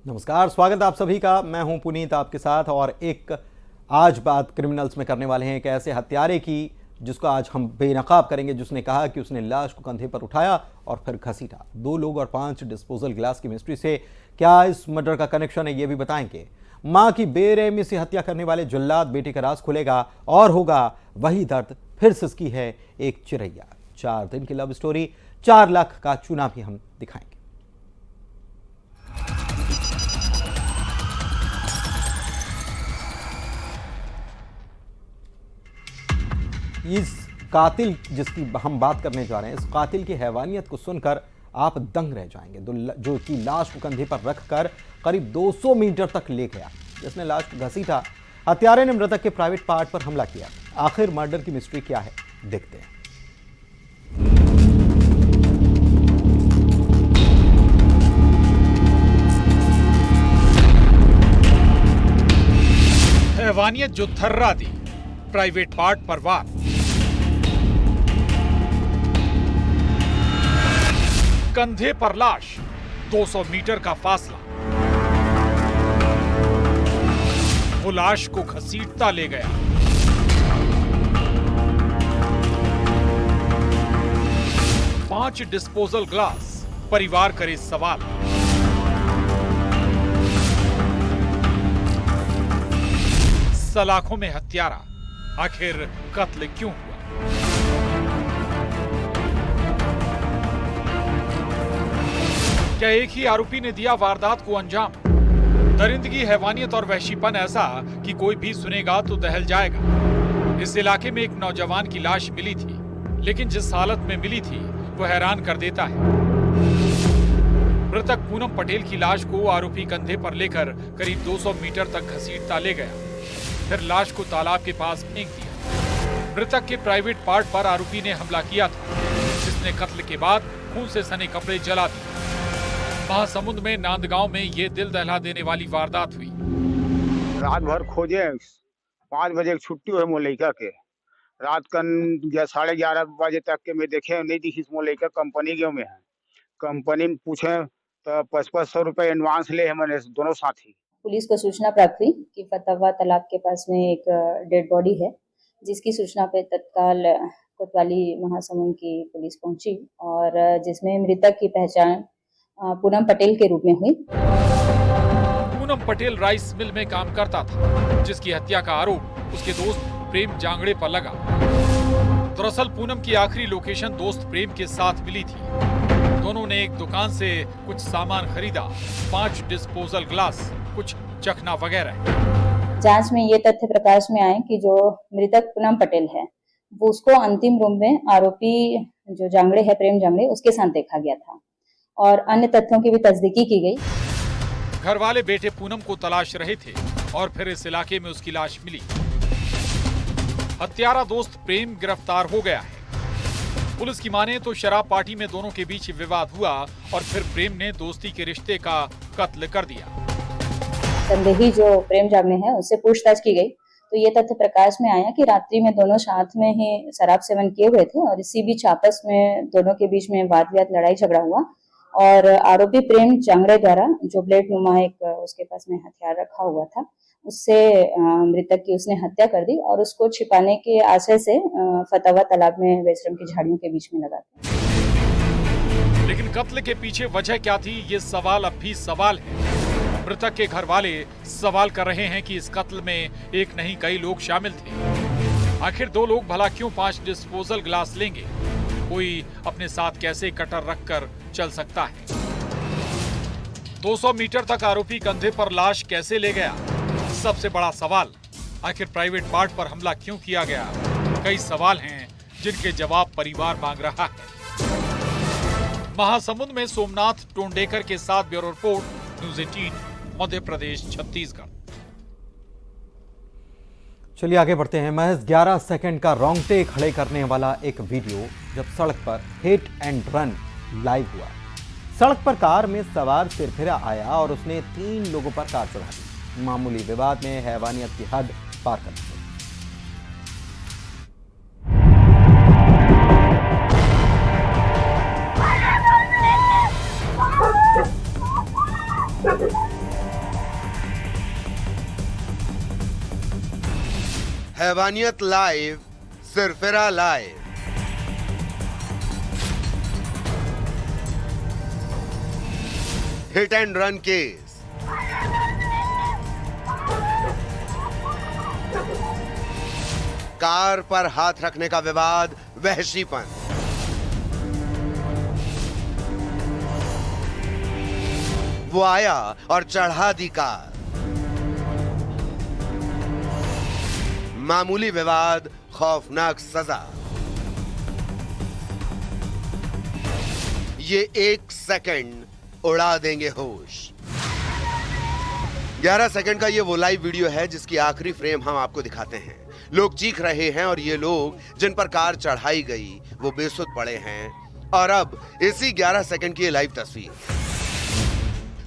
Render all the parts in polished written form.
नमस्कार, स्वागत है आप सभी का। मैं हूं पुनीत आपके साथ और एक आज बात क्रिमिनल्स में करने वाले हैं एक ऐसे हत्यारे की जिसको आज हम बेनकाब करेंगे, जिसने कहा कि उसने लाश को कंधे पर उठाया और फिर घसीटा। 2 लोग और 5 डिस्पोजल ग्लास की मिस्ट्री से क्या इस मर्डर का कनेक्शन है, ये भी बताएंगे। मां की बेरहमी से हत्या करने वाले जल्लाद बेटे का राज खुलेगा और होगा वही दर्द, फिर सिसकी है एक चिरैया। 4 दिन की लव स्टोरी, 4 लाख का चूना भी हम दिखाएंगे। इस कातिल जिसकी हम बात करने जा रहे हैं, इस कातिल की हैवानियत को सुनकर आप दंग रह जाएंगे। जो कि लाश को कंधे पर रखकर करीब 200 मीटर तक ले गया। जिसने लाश को घसीटा, हत्यारे ने मृतक के प्राइवेट पार्ट पर हमला किया। आखिर मर्डर की मिस्ट्री क्या है, देखते हैं। हैवानियत जो थर्रा दी, प्राइवेट पार्ट पर वार। कंधे पर लाश, 200 मीटर का फासला। वो लाश को घसीटता ले गया। पांच डिस्पोजल ग्लास, परिवार करे सवाल। सलाखों में हत्यारा, आखिर कत्ल क्यों हुआ? क्या एक ही आरोपी ने दिया वारदात को अंजाम? दरिंदगी, हैवानियत और वहशीपन ऐसा कि कोई भी सुनेगा तो दहल जाएगा। इस इलाके में एक नौजवान की लाश मिली थी, लेकिन जिस हालत में मिली थी वो हैरान कर देता है। मृतक पूनम पटेल की लाश को आरोपी कंधे पर लेकर करीब 200 मीटर तक घसीटता ले गया, फिर लाश को तालाब के पास फेंक दिया। मृतक के प्राइवेट पार्ट पर आरोपी ने हमला किया था, जिसने कत्ल के बाद खून से सने कपड़े जला दिए। महासमुंद में नांदगांव में ये दिल दहला देने वाली वारदात हुई। रात भर खोजे, 5 बजे छुट्टी हुई मोर लड़का के। रात कन 11:30 बजे तक के मैं देखे नहीं दिखी। मोर लड़का कंपनी गए में है। कंपनी में पूछे तो 500 रुपए एडवांस ले हमने दोनों साथी। पुलिस को सूचना प्राप्त हुई कि फतवा तालाब के पास में एक डेड बॉडी है, जिसकी सूचना पे तत्काल कोतवाली महासमुंद की पुलिस पहुंची और जिसमें मृतक की पहचान पूनम पटेल के रूप में हुई। पूनम पटेल राइस मिल में काम करता था, जिसकी हत्या का आरोप उसके दोस्त प्रेम जांगड़े पर लगा। दरअसल पूनम की आखिरी लोकेशन दोस्त प्रेम के साथ मिली थी। दोनों ने एक दुकान से कुछ सामान खरीदा, 5 डिस्पोजल ग्लास, कुछ चखना वगैरह। जांच में ये तथ्य प्रकाश में आए कि जो मृतक पूनम पटेल है, वो उसको अंतिम रूम में आरोपी जो जांगड़े है, प्रेम जांगड़े, उसके साथ देखा गया था और अन्य तथ्यों की भी तस्दीकी की गई। घर वाले बेटे पूनम को तलाश रहे थे और फिर इस इलाके में उसकी लाश मिली। हत्यारा दोस्त प्रेम गिरफ्तार हो गया है। पुलिस की माने तो शराब पार्टी में दोनों के बीच विवाद हुआ और फिर प्रेम ने दोस्ती के रिश्ते का कत्ल कर दिया। संदेही जो प्रेम जांगड़े हैं, उससे पूछताछ की गई तो ये तथ्य प्रकाश में आया कि रात्रि में दोनों साथ में ही शराब सेवन किए हुए थे और इसी बीच आपस में दोनों के बीच में वाद विवाद, लड़ाई झगड़ा हुआ और आरोपी प्रेम जांगड़े द्वारा जो ब्लेड नुमा एक उसके पास में हथियार रखा हुआ था, उससे मृतक की उसने हत्या कर दी और उसको छिपाने के आशय से फतवा तालाब में बेशरम की झाड़ियों के बीच में लगा दिया। लेकिन कत्ल के पीछे वजह क्या थी, ये सवाल अब भी सवाल है। मृतक के घर वाले सवाल कर रहे हैं कि इस कत्ल में एक नहीं कई लोग शामिल थे। आखिर 2 लोग भला क्यों 5 डिस्पोजल ग्लास लेंगे? कोई अपने साथ कैसे कटर रखकर चल सकता है? 200 मीटर तक आरोपी कंधे पर लाश कैसे ले गया? सबसे बड़ा सवाल, आखिर प्राइवेट पार्ट पर हमला क्यों किया गया? कई सवाल हैं जिनके जवाब परिवार मांग रहा है। महासमुंद में सोमनाथ टोंडेकर के साथ bureau report, news 18, Madhya Pradesh, Chhattisgarh. चलिए आगे बढ़ते हैं। महज 11 सेकंड का रोंगटे खड़े करने वाला एक वीडियो जब सड़क पर हिट एंड रन लाइव हुआ। सड़क पर कार में सवार सिरफिरा आया और उसने 3 लोगों पर कार चढ़ा दी। मामूली विवाद में हैवानियत की हद पार कर दी। हैवानियत लाइव, सिरफिरा live. Hit and run case, car पर हाथ रखने का विवाद, वहशीपन, वो आया और चढ़ा दी कार, मामूली विवाद, खौफनाक सजा। ये 1 सेकंड उड़ा देंगे होश। 11 सेकंड का ये वो लाइव वीडियो है जिसकी आखिरी फ्रेम हम आपको दिखाते हैं। लोग चीख रहे हैं और ये लोग जिन पर कार चढ़ाई गई वो बेसुध पड़े हैं। और अब इसी 11 सेकंड की ये लाइव तस्वीर,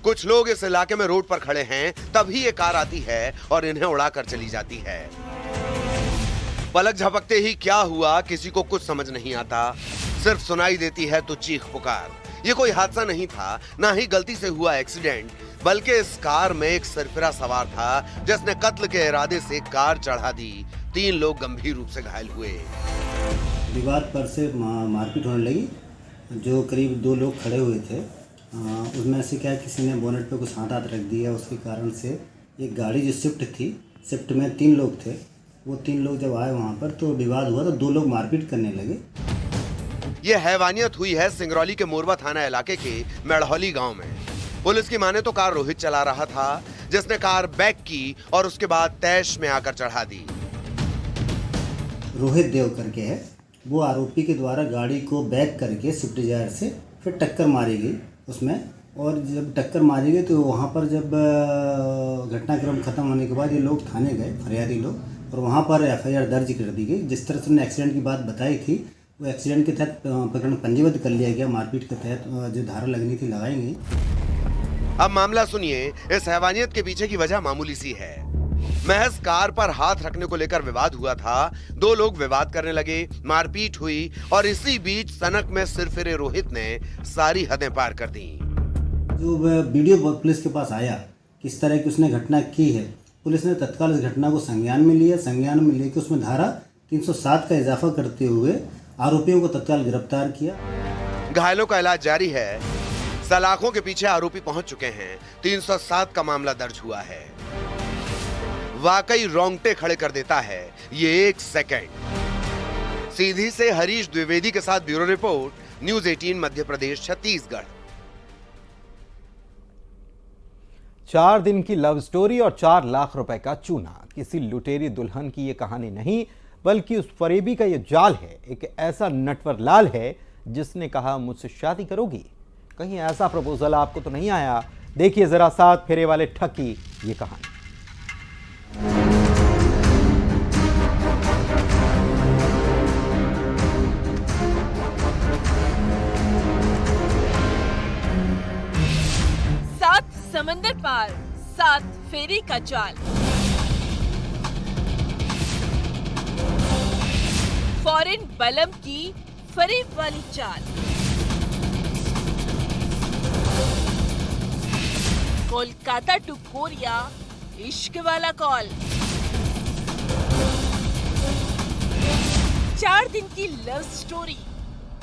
कुछ लोग इस इलाके में रोड पर खड़े हैं, तभी ये कार आती है और इन्हें उड़ाकर चली जाती है। पलक झपकते ही क्या हुआ किसी को कुछ समझ नहीं आता, सिर्फ सुनाई देती है तो चीख पुकार। ये कोई हादसा नहीं था, ना ही गलती से हुआ एक्सीडेंट, बल्कि इस कार में एक सरफिरा सवार था जिसने कत्ल के इरादे से कार चढ़ा दी। 3 लोग गंभीर रूप से घायल हुए। विवाद पर से मारपीट होने लगी। जो करीब 2 लोग खड़े हुए थे, उसमें से क्या किसी ने बोनेट पे कुछ हाथ रख दिया, उसके कारण से एक गाड़ी जो स्विफ्ट थी, स्विफ्ट में 3 लोग थे। वो 3 लोग जब आए वहाँ पर तो विवाद हुआ, तो 2 लोग मारपीट करने लगे। ये हैवानियत हुई है सिंगरौली के मोरवा थाना इलाके के मेड़हौली गांव में। पुलिस की माने तो कार रोहित चला रहा था, जिसने कार बैक की और उसके बाद तैश में आकर चढ़ा दी। रोहित देव करके है, वो आरोपी के द्वारा गाड़ी को बैक करके स्विफ्ट डिजायर से फिर टक्कर मारी गई उसमें। और जब टक्कर मारी गई तो वहाँ पर जब घटनाक्रम खत्म होने के बाद ये लोग थाने गए, फरियादी लोग, और वहाँ पर FIR दर्ज कर दी गई। जिस तरह से उन्होंने एक्सीडेंट की बात बताई थी, वो एक्सीडेंट के तहत प्रकरण पंजीबद्ध कर लिया गया। मारपीट के तहत जो धारा लगनी थी लगाई गई। अब मामला सुनिए। इस हैवानियत के पीछे की वजह मामूली सी है। महज कार पर हाथ रखने को लेकर विवाद हुआ था। 2 लोग विवाद करने लगे, मारपीट हुई और इसी बीच सनक में सिरफिरे रोहित ने सारी हदें पार कर दी। जो वीडियो पुलिस के पास आया, किस तरह की उसने घटना की है, पुलिस ने तत्काल इस घटना को संज्ञान में लिया। संज्ञान में लेकर उसमें धारा 307 का इजाफा करते हुए आरोपियों को तत्काल गिरफ्तार किया। घायलों का इलाज जारी है। सलाखों के पीछे आरोपी पहुंच चुके हैं। 307 का मामला दर्ज हुआ है। वाकई रोंगटे खड़े कर देता है ये 1 सेकंड। सीधी से हरीश द्विवेदी के साथ bureau report, news 18 Madhya Pradesh, Chhattisgarh. 4 दिन की लव स्टोरी और 4 लाख रुपए का चूना। किसी लुटेरी दुल्हन की यह कहानी नहीं, बल्कि उस फरेबी का यह जाल है। एक ऐसा नटवर लाल है जिसने कहा मुझसे शादी करोगी। कहीं ऐसा प्रपोजल आपको तो नहीं आया? देखिए जरा 7 फेरे वाले ठग की ये कहानी। समंदर पार 7 फेरी का जाल। फॉरेन बलम की फरेब वाली चाल। कोलकाता टू कोरिया इश्क वाला कॉल। 4 दिन की लव स्टोरी,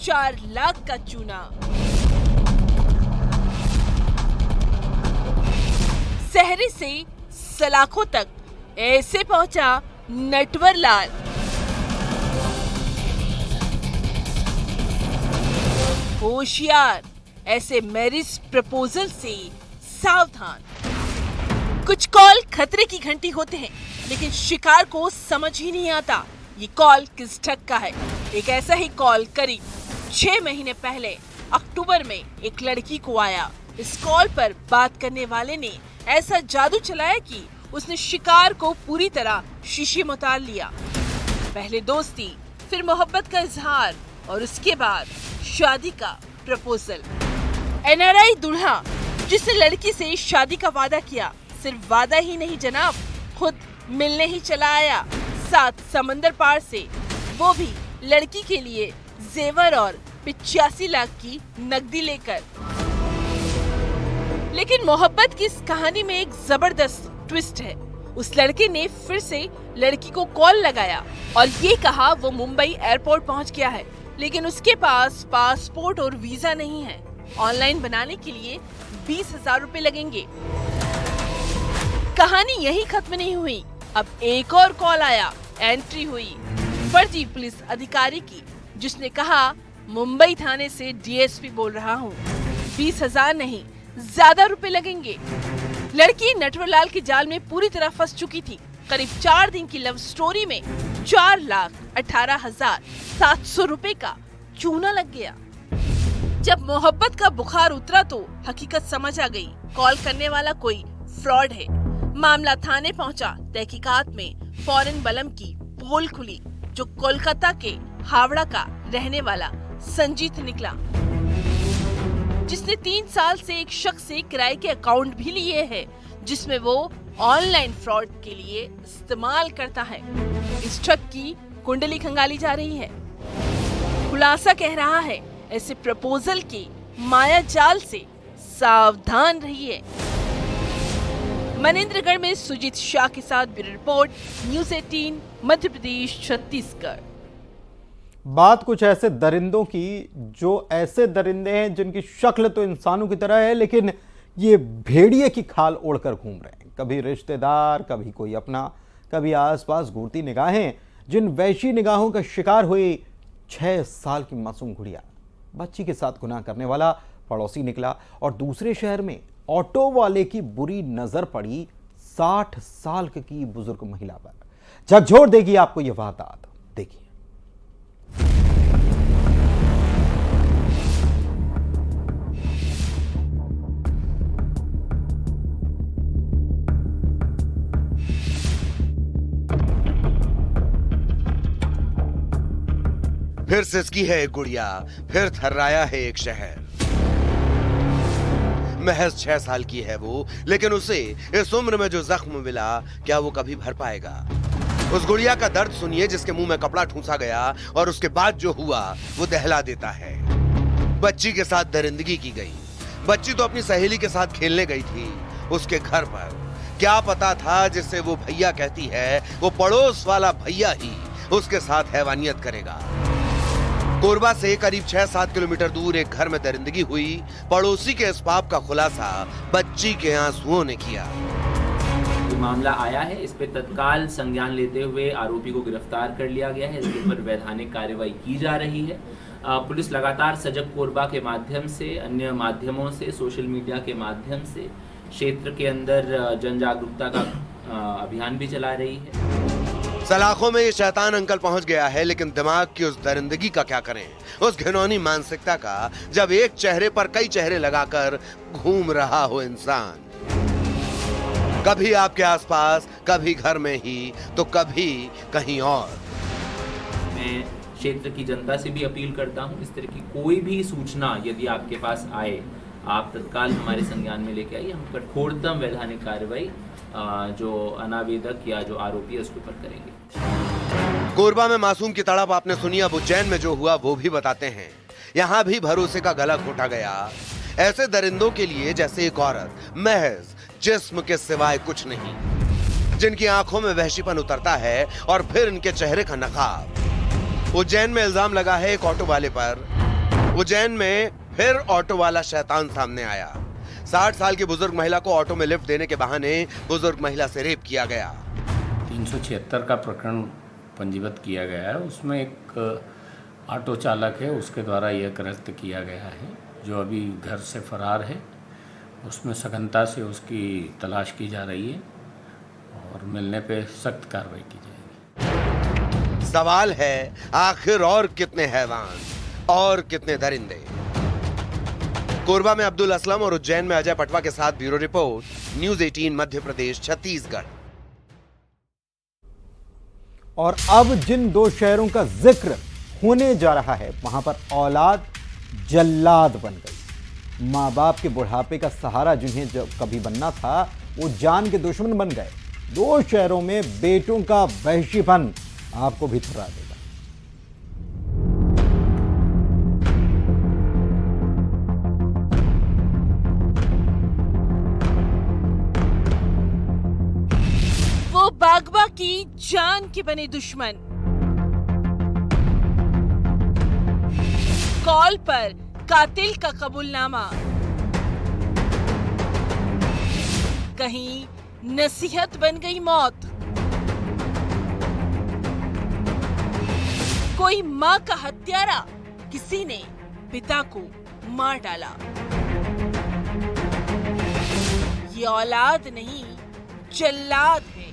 4 लाख का चूना। शहरे से सलाखों तक ऐसे पहुंचा नटवर लाल। होशियार, ऐसे मैरिज प्रपोजल से सावधान। कुछ कॉल खतरे की घंटी होते हैं, लेकिन शिकार को समझ ही नहीं आता ये कॉल किस ठग का है। एक ऐसा ही कॉल करीब 6 महीने पहले अक्टूबर में एक लड़की को आया। इस कॉल पर बात करने वाले ने ऐसा जादू चलाया कि उसने शिकार को पूरी तरह शीशे में उतार लिया। पहले दोस्ती, फिर मोहब्बत का इजहार और उसके बाद शादी का प्रपोजल। NRI दूल्हा जिसने लड़की से शादी का वादा किया, सिर्फ वादा ही नहीं जनाब, खुद मिलने ही चला आया 7 समंदर पार से, वो भी लड़की के लिए जेवर और 85 लाख की नकदी लेकर। लेकिन मोहब्बत की इस कहानी में एक जबरदस्त ट्विस्ट है। उस लड़के ने फिर से लड़की को कॉल लगाया और ये कहा वो मुंबई एयरपोर्ट पहुंच गया है, लेकिन उसके पास पासपोर्ट और वीजा नहीं है। ऑनलाइन बनाने के लिए 20,000 रुपए लगेंगे। कहानी यही खत्म नहीं हुई। अब एक और कॉल आया। एंट्री हुई फर्जी पुलिस अधिकारी की, जिसने कहा मुंबई थाने से डीएसपी बोल रहा हूँ, 20,000 नहीं ज्यादा रुपए लगेंगे। लड़की नटवरलाल के जाल में पूरी तरह फंस चुकी थी। करीब 4 दिन की लव स्टोरी में 4,18,700 रुपए का चूना लग गया। जब मोहब्बत का बुखार उतरा तो हकीकत समझ आ गई। कॉल करने वाला कोई फ्रॉड है। मामला थाने पहुंचा। तहकीकात में फॉरेन बलम की पोल खुली, जो कोलकाता के हावड़ा का रहने वाला संजीत निकला, जिसने 3 साल से एक शख्स से किराए के अकाउंट भी लिए हैं, जिसमें वो ऑनलाइन फ्रॉड के लिए इस्तेमाल करता है। इस ठग की कुंडली खंगाली जा रही है। खुलासा कह रहा है, ऐसे प्रपोजल के माया जाल से सावधान रहिए। मनेंद्रगढ़ में सुजीत शाह के साथ bureau report, news 18, Madhya Pradesh, Chhattisgarh. बात कुछ ऐसे दरिंदों की जो ऐसे दरिंदे हैं जिनकी शक्ल तो इंसानों की तरह है, लेकिन ये भेड़िए की खाल ओढ़कर घूम रहे हैं। कभी रिश्तेदार, कभी कोई अपना, कभी आसपास घूरती निगाहें। जिन वैशी निगाहों का शिकार हुई 6 साल की मासूम गुड़िया। बच्ची के साथ गुनाह करने वाला पड़ोसी निकला और दूसरे शहर में ऑटो वाले की बुरी नजर पड़ी 60 साल की बुजुर्ग महिला पर। झकझोर देगी आपको यह वारदात, देखिए। फिर सिसकी है एक गुड़िया, फिर थर्राया है एक शहर। महज 6 साल की है वो, लेकिन उसे इस उम्र में जो जख्म मिला, क्या वो कभी भर पाएगा? उस गुड़िया का दर्द सुनिए, जिसके मुंह में कपड़ा ठूंसा गया और उसके बाद जो हुआ वो दहला देता है। बच्ची के साथ दरिंदगी की गई। बच्ची तो अपनी सहेली के साथ खेलने गई थी उसके घर पर। क्या पता था जिससे वो भैया कहती है, वो पड़ोस वाला भैया ही उसके साथ हैवानियत करेगा। कोरबा से करीब 6-7 किलोमीटर दूर एक घर में दरिंदगी हुई। पड़ोसी के इस पाप का खुलासा बच्ची के आंसुओं ने किया। मामला आया है, इस पे तत्काल संज्ञान लेते हुए आरोपी को गिरफ्तार कर लिया गया है। इसके ऊपर वैधानिक कार्रवाई की जा रही है। पुलिस लगातार सजग कोरबा के माध्यम से, अन्य माध्यमों से, सोशल मीडिया के माध्यम से क्षेत्र के अंदर जन जागरूकता का अभियान भी चला रही है। सलाखों में ये शैतान अंकल पहुंच गया है, लेकिन दिमाग की उस दरिंदगी का क्या करें? उस घिनौनी मानसिकता का, जब एक चेहरे पर कई चेहरे लगाकर घूम रहा हो इंसान। कभी आपके आसपास, कभी घर में ही, तो कभी कहीं और। मैं क्षेत्र की जनता से भी अपील करता हूं, इस तरह की कोई भी सूचना यदि आपके पास आए, आप तत्काल हमारे संज्ञान में लेके आइए। हम कठोरतम वैधानिक कार्रवाई जो अनावेदक या जो आरोपी है उसके ऊपर करेंगे। कोरबा में मासूम की तड़प आपने सुनी, अब उज्जैन में जो हुआ वो भी बताते हैं। यहाँ भी भरोसे का गला घोटा गया। ऐसे दरिंदों के लिए जैसे एक औरत, महज जिस्म के सिवाय कुछ नहीं, जिनकी आंखों में वहशीपन उतरता है और फिर इनके चेहरे का नकाब। उज्जैन में इल्जाम लगा है एक ऑटो वाले पर। उज्जैन में फिर ऑटो वाला शैतान सामने आया। 60 साल की बुजुर्ग महिला को ऑटो में लिफ्ट देने के बहाने बुजुर्ग महिला से रेप किया गया। 376 का प्रकरण पंजीबद्ध किया गया है। उसमें एक ऑटो चालक है, उसके द्वारा यह कृत्य किया गया है, जो अभी घर से फरार है। उसमें सघनता से उसकी तलाश की जा रही है और मिलने पे सख्त कार्रवाई की जाएगी। सवाल है, आखिर और कितने हैवान और कितने दरिंदे? कोरबा में अब्दुल असलम और उज्जैन में अजय पटवा के साथ bureau report, news 18, Madhya Pradesh, Chhattisgarh. और अब जिन 2 शहरों का जिक्र होने जा रहा है, वहां पर औलाद जल्लाद बन गई। माँ बाप के बुढ़ापे का सहारा जिन्हें जब कभी बनना था, वो जान के दुश्मन बन गए। 2 शहरों में बेटों का वहशीपन आपको भी थर्रा देगा। बागबा की जान के बने दुश्मन। कॉल पर कातिल का कबूलनामा, कहीं नसीहत बन गई मौत। कोई मां का हत्यारा, किसी ने पिता को मार डाला। ये औलाद नहीं, जल्लाद है।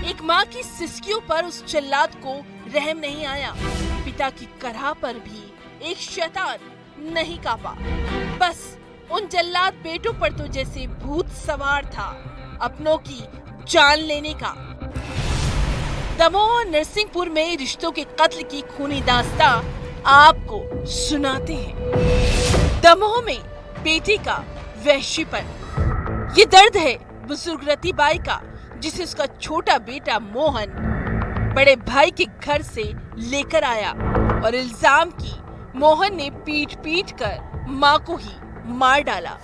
एक मां की सिसकियों पर उस जल्लाद को रहम नहीं आया। पिता की करहा पर भी एक शैतान नहीं कांपा। बस उन जल्लाद बेटों पर तो जैसे भूत सवार था, अपनों की जान लेने का। दमोह और नरसिंहपुर में रिश्तों के कत्ल की खूनी दास्तां आपको सुनाते हैं। दमोह में बेटी का वहशीपन। ये दर्द है बुजुर्ग रतीबाई का, जिसे उसका छोटा बेटा मोहन बड़े भाई के घर से लेकर आया और इल्जाम की मोहन ने पीट पीट कर मां को ही मार डाला,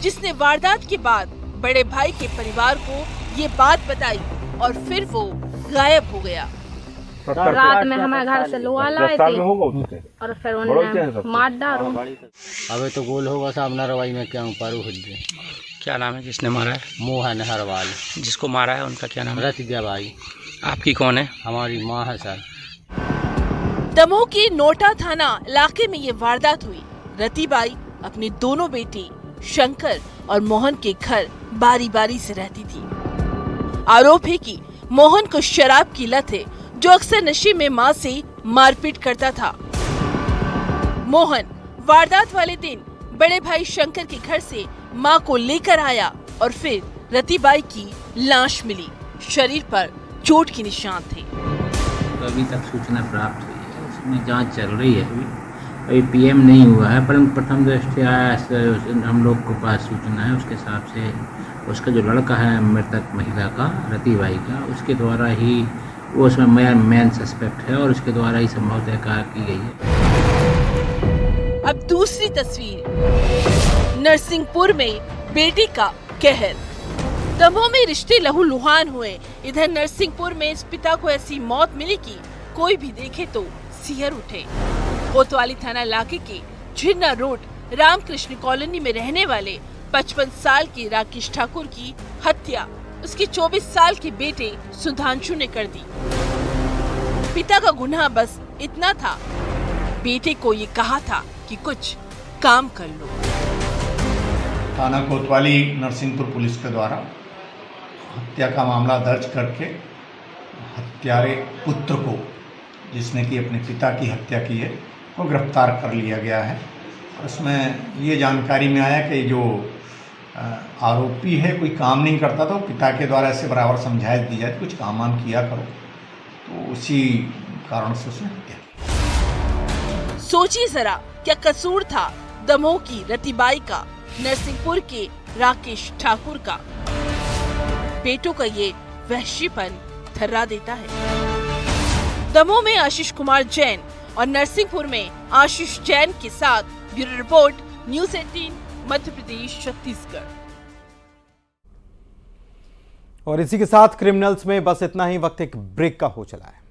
जिसने वारदात के बाद बड़े भाई के परिवार को ये बात बताई और फिर वो गायब हो गया। रात में हमारे घर से लोहा लाए थे और फिर उन्होंने मार डाला। अबे तो गोल होगा सामना रवाई में क्या पारू हो गए। क्या नाम है जिसने मारा है? मोहन हरवाल। जिसको मारा है उनका क्या नाम है? रतिया बाई। आपकी कौन है? हमारी माँ है सर। दमोह के नोटा थाना इलाके में ये वारदात हुई। रतीबाई अपने दोनों बेटे शंकर और मोहन के घर बारी बारी से रहती थी। आरोप है कि मोहन को शराब की लत है, जो अक्सर नशे में मां से मारपीट करता था। मोहन वारदात वाले दिन बड़े भाई शंकर के घर से मां को लेकर आया और फिर रतीबाई की लाश मिली। शरीर पर चोट के निशान थे। तो अभी तक सूचना प्राप्त हुई है, उसमें जांच चल रही है। अभी पीएम नहीं हुआ है, परंतु प्रथम दृष्टया हम लोग को पास सूचना है, उसके हिसाब से उसका जो लड़का है मृतक महिला का, रतीबाई का, उसके द्वारा ही वो उसमें मेन सस्पेक्ट है और उसके द्वारा ही संभवतः कार की गई है। अब दूसरी तस्वीर। नरसिंहपुर में बेटी का कहर। दमोह में रिश्ते लहूलुहान हुए, इधर नरसिंहपुर में इस पिता को ऐसी मौत मिली कि कोई भी देखे तो सिहर उठे। कोतवाली थाना इलाके के झिरना रोड रामकृष्ण कॉलोनी में रहने वाले 55 साल के राकेश ठाकुर की हत्या उसके 24 साल के बेटे सुधांशु ने कर दी। पिता का गुनाह बस इतना था, बेटे को ये कहा था कि कुछ काम कर लो। थाना कोतवाली नरसिंहपुर पुलिस के द्वारा हत्या का मामला दर्ज करके हत्यारे पुत्र को, जिसने कि अपने पिता की हत्या की है, को गिरफ्तार कर लिया गया है। उसमें ये जानकारी में आया कि जो आरोपी है कोई काम नहीं करता था, पिता के द्वारा ऐसे बराबर समझाइश दी जाए कुछ काम वाम किया करो, तो उसी कारण से उसने हत्या की। सोचिए जरा, क्या कसूर था दमोह की रतीबाई का, नरसिंहपुर के राकेश ठाकुर का? बेटों का ये वहशीपन थर्रा देता है। दमोह में आशीष कुमार जैन और नरसिंहपुर में आशीष जैन के साथ bureau report, news 18 Madhya Pradesh Chhattisgarh. और इसी के साथ क्रिमिनल्स में बस इतना ही। वक्त एक ब्रेक का हो चला है।